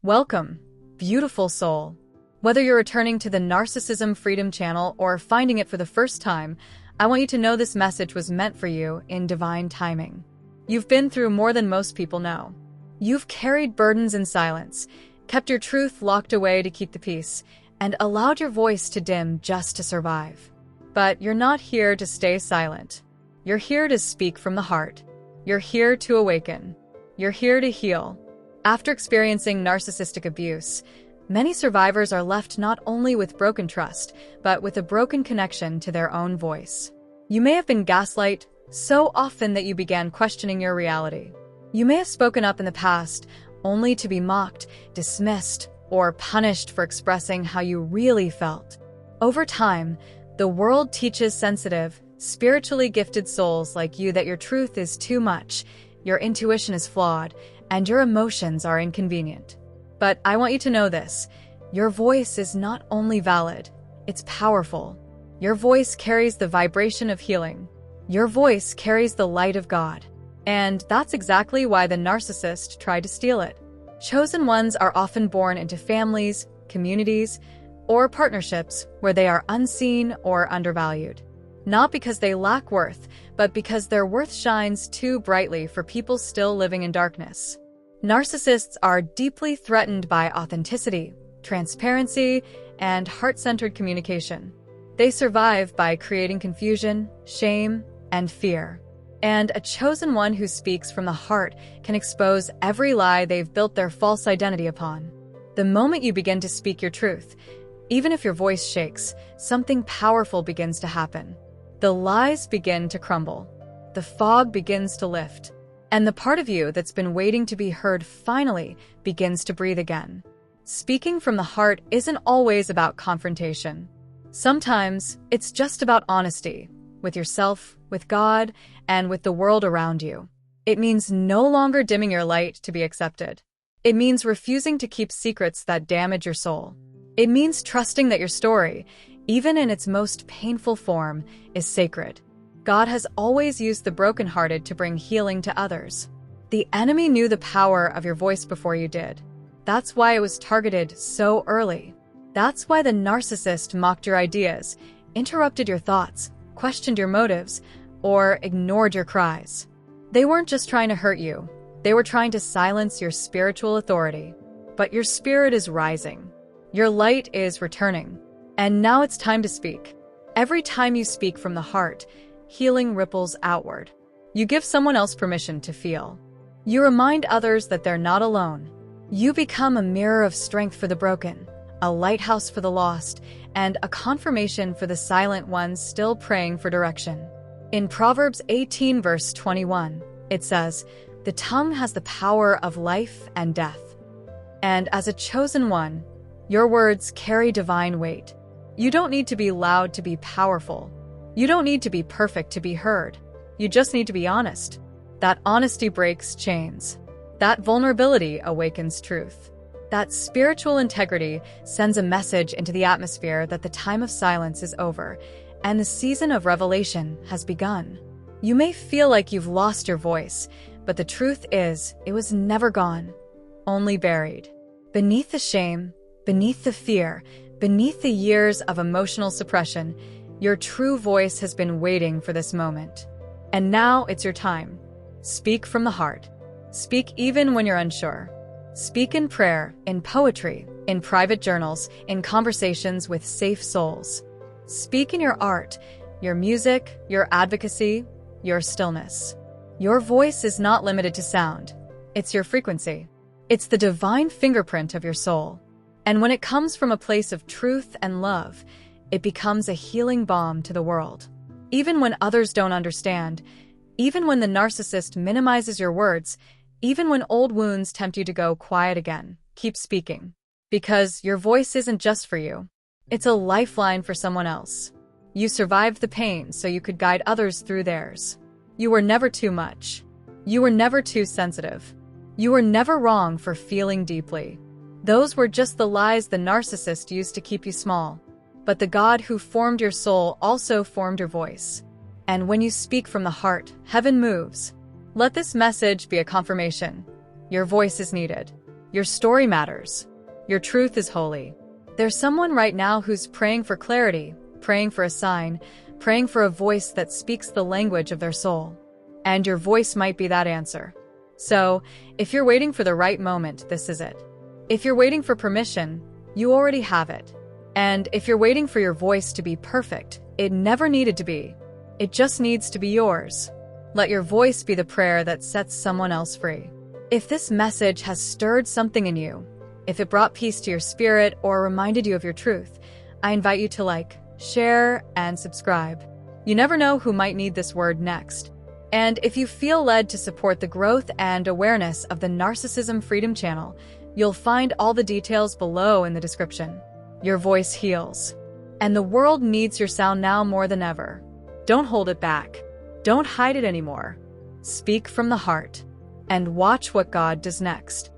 Welcome, beautiful soul. Whether you're returning to the Narcissism Freedom channel or finding it for the first time, I want you to know this message was meant for you in divine timing. You've been through more than most people know. You've carried burdens in silence, kept your truth locked away to keep the peace, and allowed your voice to dim just to survive. But you're not here to stay silent. You're here to speak from the heart. You're here to awaken. You're here to heal. After experiencing narcissistic abuse, many survivors are left not only with broken trust, but with a broken connection to their own voice. You may have been gaslighted so often that you began questioning your reality. You may have spoken up in the past, only to be mocked, dismissed, or punished for expressing how you really felt. Over time, the world teaches sensitive, spiritually gifted souls like you that your truth is too much, your intuition is flawed, and your emotions are inconvenient. But I want you to know this. Your voice is not only valid, it's powerful. Your voice carries the vibration of healing. Your voice carries the light of God. And that's exactly why the narcissist tried to steal it. Chosen ones are often born into families, communities, or partnerships where they are unseen or undervalued. Not because they lack worth, but because their worth shines too brightly for people still living in darkness. Narcissists are deeply threatened by authenticity, transparency, and heart-centered communication. They survive by creating confusion, shame, and fear. And a chosen one who speaks from the heart can expose every lie they've built their false identity upon. The moment you begin to speak your truth, even if your voice shakes, something powerful begins to happen. The lies begin to crumble. The fog begins to lift. And the part of you that's been waiting to be heard finally begins to breathe again. Speaking from the heart isn't always about confrontation. Sometimes it's just about honesty, with yourself, with God, and with the world around you. It means no longer dimming your light to be accepted. It means refusing to keep secrets that damage your soul. It means trusting that your story, even in its most painful form, is sacred. God has always used the brokenhearted to bring healing to others. The enemy knew the power of your voice before you did. That's why it was targeted so early. That's why the narcissist mocked your ideas, interrupted your thoughts, questioned your motives, or ignored your cries. They weren't just trying to hurt you. They were trying to silence your spiritual authority. But your spirit is rising. Your light is returning. And now it's time to speak. Every time you speak from the heart, healing ripples outward. You give someone else permission to feel. You remind others that they're not alone. You become a mirror of strength for the broken, a lighthouse for the lost, and a confirmation for the silent ones still praying for direction. In Proverbs 18 verse 21, it says, "The tongue has the power of life and death." And as a chosen one, your words carry divine weight. You don't need to be loud to be powerful. You don't need to be perfect to be heard. You just need to be honest. That honesty breaks chains. That vulnerability awakens truth. That spiritual integrity sends a message into the atmosphere that the time of silence is over and the season of revelation has begun. You may feel like you've lost your voice, but the truth is, it was never gone, only buried. Beneath the shame, beneath the fear, beneath the years of emotional suppression, your true voice has been waiting for this moment. And now it's your time. Speak from the heart. Speak even when you're unsure. Speak in prayer, in poetry, in private journals, in conversations with safe souls. Speak in your art, your music, your advocacy, your stillness. Your voice is not limited to sound. It's your frequency. It's the divine fingerprint of your soul. And when it comes from a place of truth and love, it becomes a healing balm to the world. Even when others don't understand, even when the narcissist minimizes your words, even when old wounds tempt you to go quiet again, keep speaking. Because your voice isn't just for you. It's a lifeline for someone else. You survived the pain so you could guide others through theirs. You were never too much. You were never too sensitive. You were never wrong for feeling deeply. Those were just the lies the narcissist used to keep you small. But the God who formed your soul also formed your voice. And when you speak from the heart, heaven moves. Let this message be a confirmation. Your voice is needed. Your story matters. Your truth is holy. There's someone right now who's praying for clarity, praying for a sign, praying for a voice that speaks the language of their soul. And your voice might be that answer. So, if you're waiting for the right moment, this is it. If you're waiting for permission, you already have it. And if you're waiting for your voice to be perfect, it never needed to be. It just needs to be yours. Let your voice be the prayer that sets someone else free. If this message has stirred something in you, if it brought peace to your spirit or reminded you of your truth, I invite you to like, share, and subscribe. You never know who might need this word next. And if you feel led to support the growth and awareness of the Narcissism Freedom channel, you'll find all the details below in the description. Your voice heals. And the world needs your sound now more than ever. Don't hold it back. Don't hide it anymore. Speak from the heart. And watch what God does next.